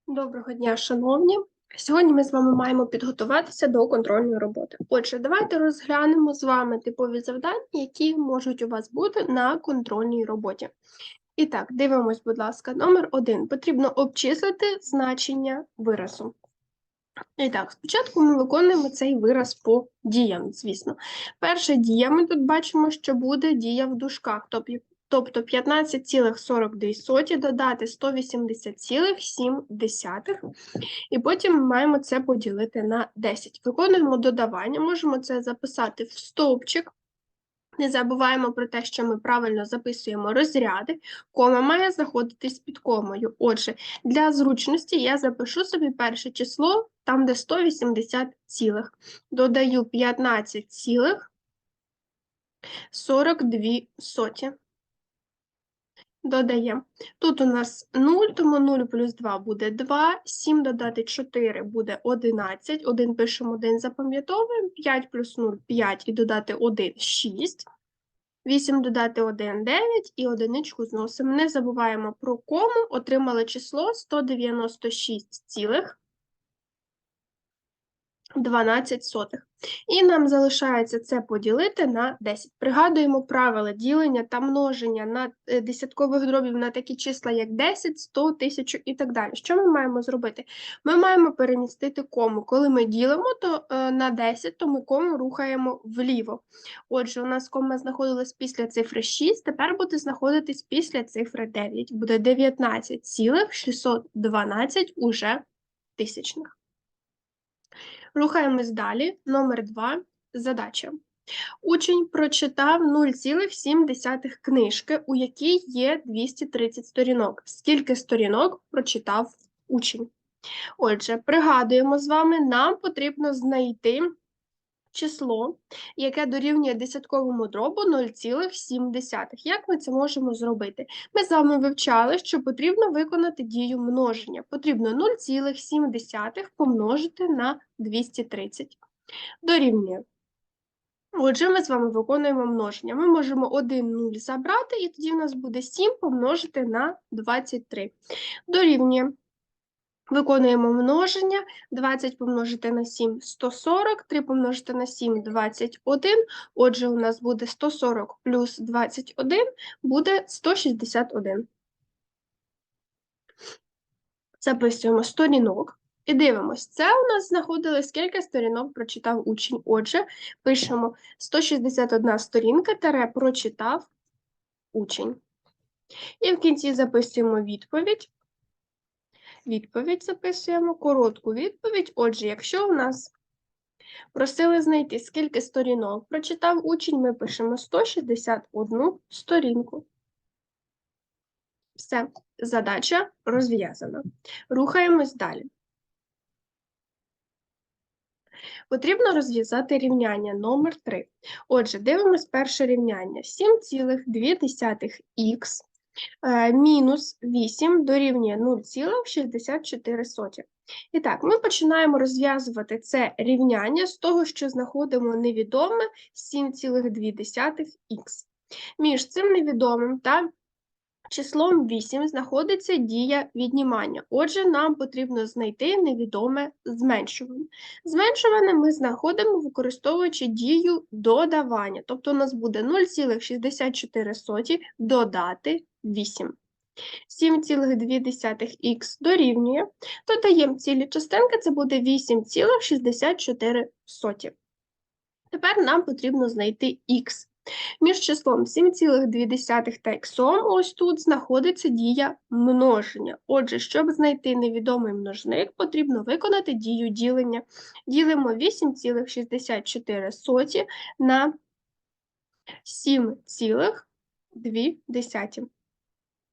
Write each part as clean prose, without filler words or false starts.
Доброго дня, шановні! Сьогодні ми з вами маємо підготуватися до контрольної роботи. Отже, давайте розглянемо з вами типові завдання, які можуть у вас бути на контрольній роботі. І так, дивимось, будь ласка, номер 1. Потрібно обчислити значення виразу. І так, спочатку ми виконуємо цей вираз по діям, звісно. Перша дія, ми тут бачимо, що буде дія в дужках, тобто 15,42 додати 180,7. І потім ми маємо це поділити на 10. Виконуємо додавання, можемо це записати в стовпчик. Не забуваємо про те, що ми правильно записуємо розряди. Кома має знаходитись під комою. Отже, для зручності я запишу собі перше число, там де 180 цілих. Додаю 15,42. Додаємо. Тут у нас 0, тому 0 плюс 2 буде 2, 7 додати 4 буде 11, 1 пишемо, 1 запам'ятовуємо, 5 плюс 0 – 5 і додати 1 – 6, 8 додати 1 – 9 і одиничку зносимо. Не забуваємо про кому, отримали число 196,12. І нам залишається це поділити на 10. Пригадуємо правила ділення та множення на десяткових дробів на такі числа, як 10, 100, 1000 і так далі. Що ми маємо зробити? Ми маємо перемістити кому. Коли ми ділимо на 10, то ми кому рухаємо вліво. Отже, у нас кома знаходилась після цифри 6, тепер буде знаходитись після цифри 9. Буде 19,612 уже тисячних. Рухаємось далі. Номер 2. Задача. Учень прочитав 0,7 книжки, у якій є 230 сторінок. Скільки сторінок прочитав учень? Отже, пригадуємо з вами, нам потрібно знайти число, яке дорівнює десятковому дробу 0,7. Як ми це можемо зробити? Ми з вами вивчали, що потрібно виконати дію множення. Потрібно 0,7 помножити на 230. Дорівнює. Отже, ми з вами виконуємо множення. Ми можемо 1 0 забрати, і тоді в нас буде 7 помножити на 23. Дорівнює. Виконуємо множення, 20 помножити на 7 – 140, 3 помножити на 7 – 21, отже, у нас буде 140 плюс 21, буде 161. Записуємо сторінок і дивимось, це у нас знаходилось, скільки сторінок прочитав учень. Отже, пишемо 161 сторінка – прочитав учень. І в кінці записуємо відповідь. Відповідь записуємо, коротку відповідь. Отже, якщо у нас просили знайти, скільки сторінок прочитав учень, ми пишемо 161 сторінку. Все, задача розв'язана. Рухаємось далі. Потрібно розв'язати рівняння номер 3. Отже, дивимось перше рівняння. 7,2х мінус 8 дорівнює 0,64. І так, ми починаємо розв'язувати це рівняння з того, що знаходимо невідоме 7,2х. Між цим невідомим та числом 8 знаходиться дія віднімання. Отже, нам потрібно знайти невідоме зменшуване. Зменшуване ми знаходимо, використовуючи дію додавання. Тобто у нас буде 0,64 додати 8. 7,2х дорівнює. Додаємо цілі частинки, це буде 8,64. Тепер нам потрібно знайти х. Між числом 7,2 та х ось тут знаходиться дія множення. Отже, щоб знайти невідомий множник, потрібно виконати дію ділення. Ділимо 8,64 на 7,2.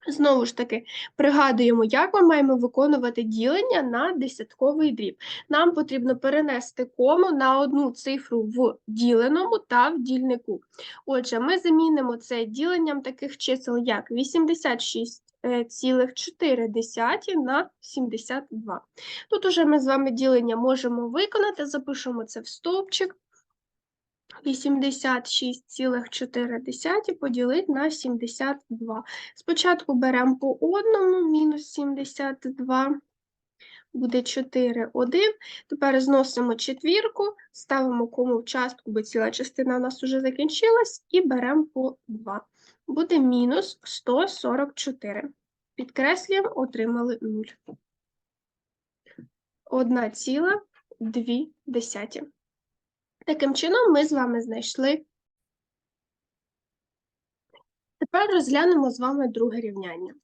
Знову ж таки, пригадуємо, як ми маємо виконувати ділення на десятковий дріб. Нам потрібно перенести кому на одну цифру в діленому та в дільнику. Отже, ми замінимо це діленням таких чисел, як 86,4 на 72. Тут уже ми з вами ділення можемо виконати, запишемо це в стовпчик. 86,4 поділити на 72. Спочатку беремо по одному, мінус 72, буде 4, 1. Тепер зносимо четвірку, ставимо кому в частку, бо ціла частина у нас вже закінчилась, і беремо по 2. Буде мінус 144. Підкреслюємо, отримали 0. 1,2. Таким чином ми з вами знайшли. Тепер розглянемо з вами друге рівняння.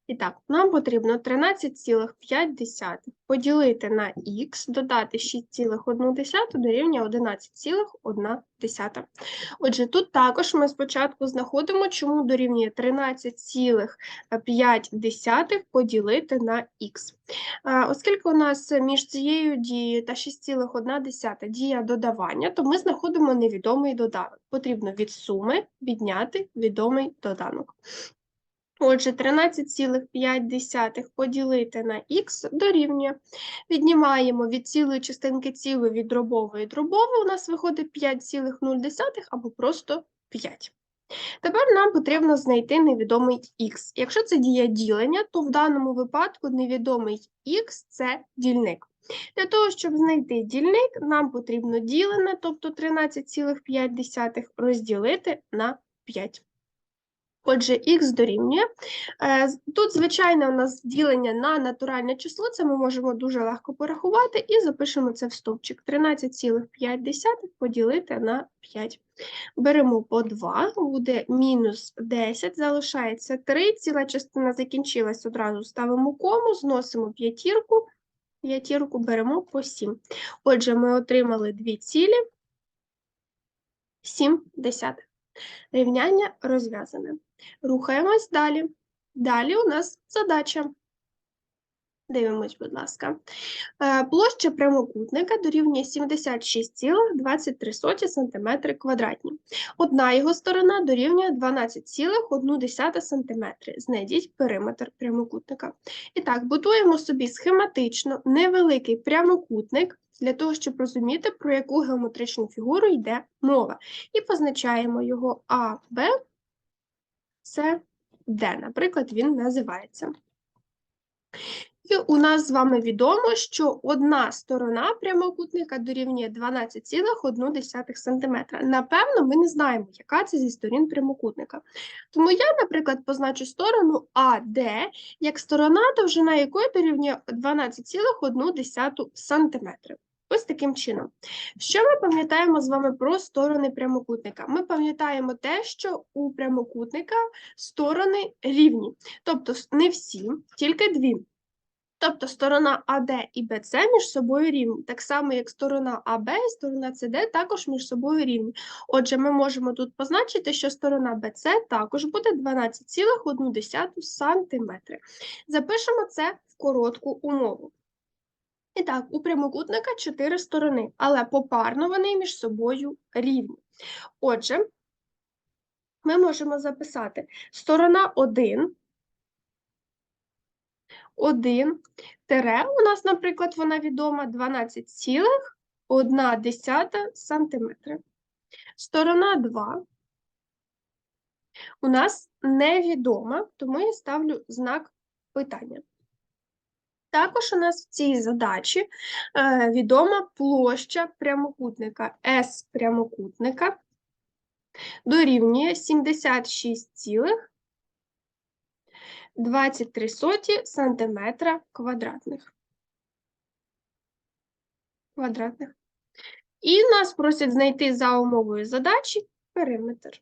І так, нам потрібно 13,5 поділити на х, додати 6,1 дорівнює 11,1. Отже, тут також ми спочатку знаходимо, чому дорівнює 13,5 поділити на х. Оскільки у нас між цією дією та 6,1 дія додавання, то ми знаходимо невідомий доданок. Потрібно від суми відняти відомий доданок. Отже, 13,5 поділити на х дорівнює. Віднімаємо від цілої частинки цілу від дробової дробову, у нас виходить 5,0 або просто 5. Тепер нам потрібно знайти невідомий х. Якщо це дія ділення, то в даному випадку невідомий х – це дільник. Для того, щоб знайти дільник, нам потрібно ділене, тобто 13,5 розділити на 5. Отже, х дорівнює. Тут, звичайно, у нас ділення на натуральне число, це ми можемо дуже легко порахувати і запишемо це в стовпчик. 13,5 поділити на 5. Беремо по 2, буде мінус 10, залишається 3, ціла частина закінчилась, одразу ставимо кому, зносимо п'ятірку, п'ятірку беремо по 7. Отже, ми отримали 2,7. Рівняння розв'язане. Рухаємось далі. Далі у нас задача. Дивимось, будь ласка. Площа прямокутника дорівнює 76,23 см квадратні. Одна його сторона дорівнює 12,1 см. Знайдіть периметр прямокутника. І так, будуємо собі схематично невеликий прямокутник, для того, щоб розуміти, про яку геометричну фігуру йде мова. І позначаємо його А, Б, С, Д. Наприклад, він називається. І у нас з вами відомо, що одна сторона прямокутника дорівнює 12,1 см. Напевно, ми не знаємо, яка це зі сторін прямокутника. Тому я, наприклад, позначу сторону АД як сторона, довжина якої дорівнює 12,1 см. Ось таким чином. Що ми пам'ятаємо з вами про сторони прямокутника? Ми пам'ятаємо те, що у прямокутника сторони рівні. Тобто не всі, тільки дві. Тобто сторона АД і БЦ між собою рівні. Так само, як сторона АБ і сторона СД також між собою рівні. Отже, ми можемо тут позначити, що сторона БЦ також буде 12,1 см. Запишемо це в коротку умову. І так, у прямокутника 4 сторони, але попарно вони між собою рівні. Отже, ми можемо записати сторона 1, тире, у нас, наприклад, вона відома 12,1 см. Сторона 2 у нас невідома, тому я ставлю знак питання. Також у нас в цій задачі відома площа прямокутника. С прямокутника дорівнює 76,23 см квадратних. І нас просять знайти за умовою задачі периметр.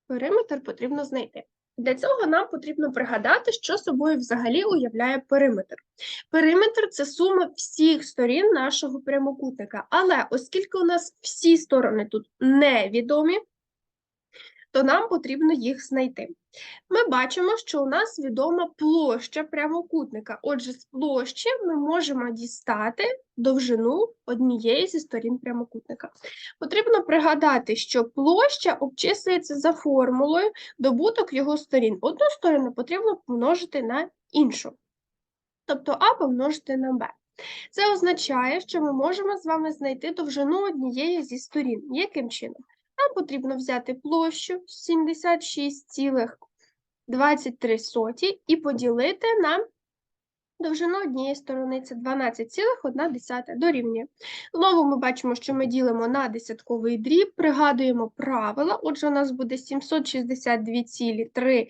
Периметр потрібно знайти. Для цього нам потрібно пригадати, що собою взагалі уявляє периметр. Периметр – це сума всіх сторін нашого прямокутника. Але оскільки у нас всі сторони тут невідомі, то нам потрібно їх знайти. Ми бачимо, що у нас відома площа прямокутника. Отже, з площі ми можемо дістати довжину однієї зі сторін прямокутника. Потрібно пригадати, що площа обчислюється за формулою добуток його сторін. Одну сторону потрібно помножити на іншу, тобто А помножити на Б. Це означає, що ми можемо з вами знайти довжину однієї зі сторін. Яким чином? Нам потрібно взяти площу 76,23 23 соті і поділити на довжину однієї сторони, це 12,1 дорівнює. Знову ми бачимо, що ми ділимо на десятковий дріб, пригадуємо правила, отже у нас буде 762,3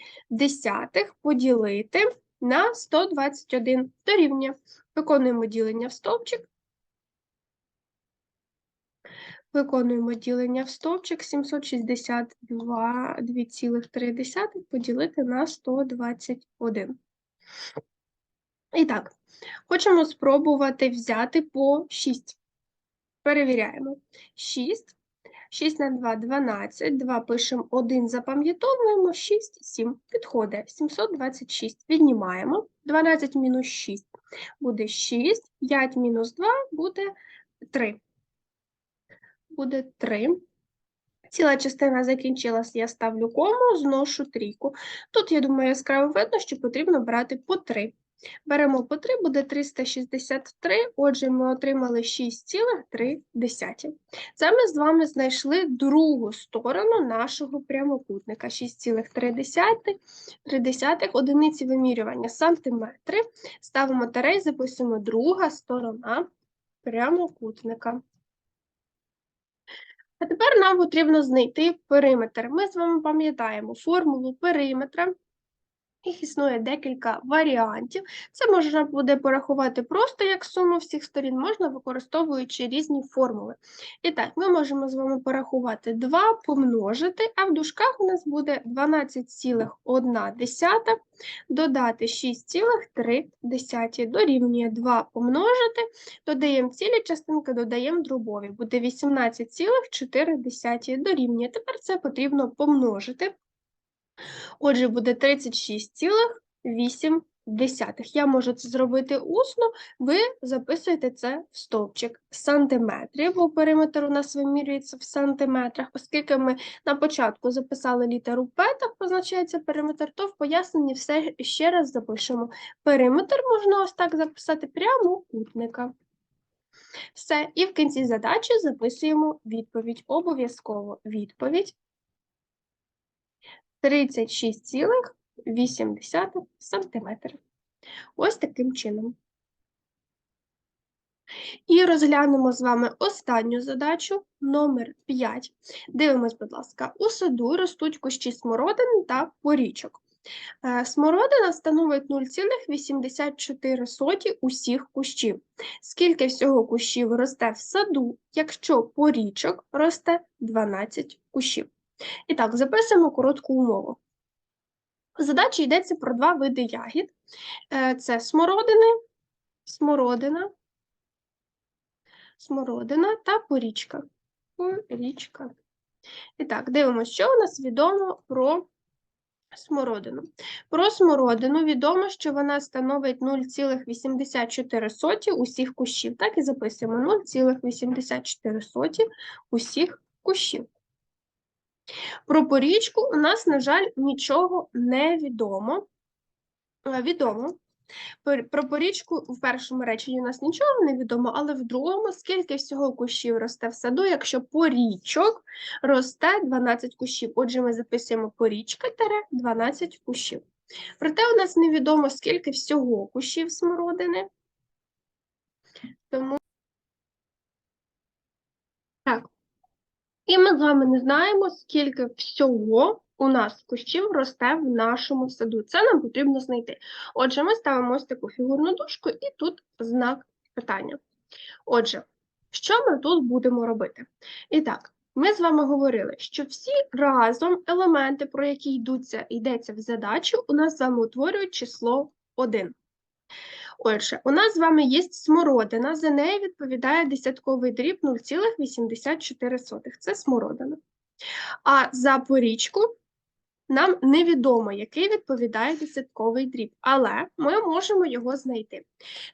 поділити на 121 дорівнює. Виконуємо ділення в стовпчик. Виконуємо ділення в стовпчик, 762,3 поділити на 121. І так, хочемо спробувати взяти по 6. Перевіряємо. 6. 6 на 2 – 12. 2 пишемо, 1 запам'ятовуємо, 6, 7. Підходить. 726. Віднімаємо. 12 мінус 6 буде 6. 5 мінус 2 буде 3. Буде 3. Ціла частина закінчилась, я ставлю кому, зношу трійку. Тут, я думаю, яскраво видно, що потрібно брати по 3. Беремо по 3, буде 363, отже, ми отримали 6,3. Це ми з вами знайшли другу сторону нашого прямокутника. 6,3, одиниці вимірювання сантиметри. Ставимо тире і записуємо друга сторона прямокутника. А тепер нам потрібно знайти периметр. Ми з вами пам'ятаємо формулу периметра. Їх існує декілька варіантів. Це можна буде порахувати просто як суму всіх сторін, можна використовуючи різні формули. І так, ми можемо з вами порахувати 2 помножити, а в дужках у нас буде 12,1 додати 6,3 дорівнює 2 помножити, додаємо цілі частинки, додаємо дробові, буде 18,4 дорівнює. Тепер це потрібно помножити. Отже, буде 36,8. Я можу це зробити усно, ви записуєте це в стовпчик сантиметрів, бо периметр у нас вимірюється в сантиметрах. Оскільки ми на початку записали літеру П, так позначається периметр, то в поясненні все ще раз запишемо. Периметр можна ось так записати прямокутника. Все, і в кінці задачі записуємо відповідь. Обов'язково відповідь. 36,8 см. Ось таким чином. І розглянемо з вами останню задачу, номер 5. Дивимось, будь ласка, у саду ростуть кущі смородини та порічок. Смородина становить 0,84 усіх кущів. Скільки всього кущів росте в саду, якщо порічок росте 12 кущів? І так, записуємо коротку умову. В задачі йдеться про 2 види ягід. Це смородина та порічка. І так, дивимося, що у нас відомо про смородину. Про смородину відомо, що вона становить 0,84 усіх кущів. Так і записуємо 0,84 усіх кущів. Про порічку у нас, на жаль, нічого не відомо. Про порічку в першому реченні у нас нічого не відомо, але в другому, скільки всього кущів росте в саду, якщо порічок росте 12 кущів. Отже, ми записуємо порічка – 12 кущів. Проте у нас невідомо, скільки всього кущів смородини. Тому так. І ми з вами не знаємо, скільки всього у нас кущів росте в нашому саду. Це нам потрібно знайти. Отже, ми ставимо ось таку фігурну дужку і тут знак питання. Отже, що ми тут будемо робити? І так, ми з вами говорили, що всі разом елементи, про які йдеться в задачу, у нас з вами утворюють число 1. Отже, у нас з вами є смородина, за неї відповідає десятковий дріб 0,84. Це смородина. А за порічку нам невідомо, який відповідає десятковий дріб, але ми можемо його знайти.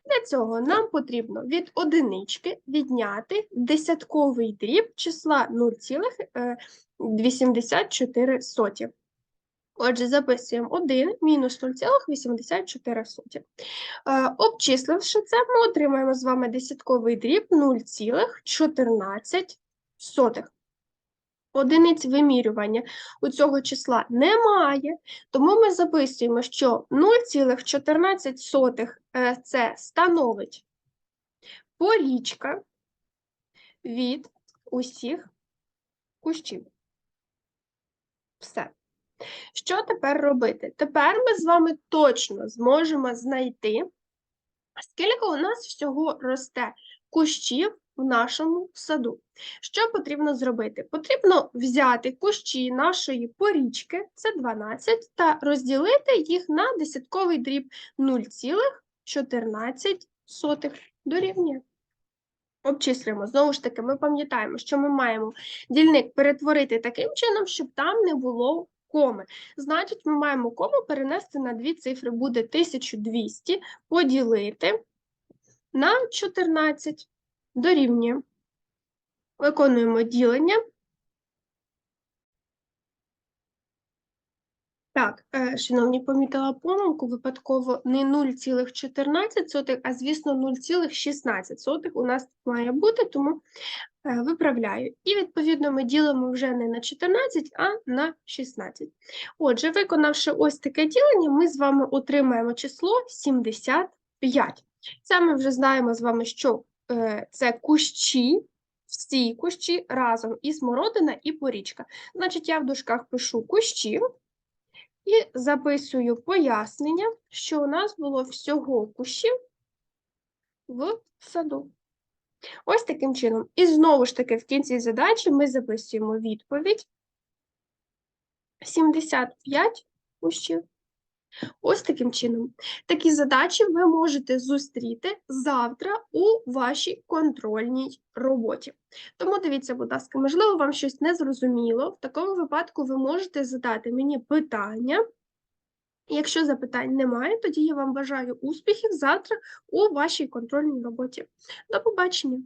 Для цього нам потрібно від одинички відняти десятковий дріб числа 0,84. Отже, записуємо 1 мінус 0,84. Обчисливши це, ми отримаємо з вами десятковий дріб 0,14. Одиниць вимірювання у цього числа немає, тому ми записуємо, що 0,14 це становить порічка від усіх кущів. Все. Що тепер робити? Тепер ми з вами точно зможемо знайти, скільки у нас всього росте кущів в нашому саду. Що потрібно зробити? Потрібно взяти кущі нашої порічки, це 12, та розділити їх на десятковий дріб 0,14 дорівнює. Обчислюємо. Знову ж таки, ми пам'ятаємо, що ми маємо дільник перетворити таким чином, щоб там не було коми. Значить, ми маємо кому перенести на дві цифри. Буде 1200 поділити на 14 дорівнює. Виконуємо ділення. Так, шановні, помітила помилку, випадково не 0,14, а, звісно, 0,16 у нас має бути, тому виправляю. І, відповідно, ми ділимо вже не на 14, а на 16. Отже, виконавши ось таке ділення, ми з вами отримаємо число 75. Це ми вже знаємо з вами, що це кущі, всі кущі разом, і смородина, і порічка. Значить, я в дужках пишу кущі і записую пояснення, що у нас було всього кущів в саду. Ось таким чином. І знову ж таки в кінці задачі ми записуємо відповідь 75 кущів. Ось таким чином. Такі задачі ви можете зустріти завтра у вашій контрольній роботі. Тому дивіться, будь ласка, можливо, вам щось не зрозуміло. В такому випадку ви можете задати мені питання. Якщо запитань немає, тоді я вам бажаю успіхів завтра у вашій контрольній роботі. До побачення!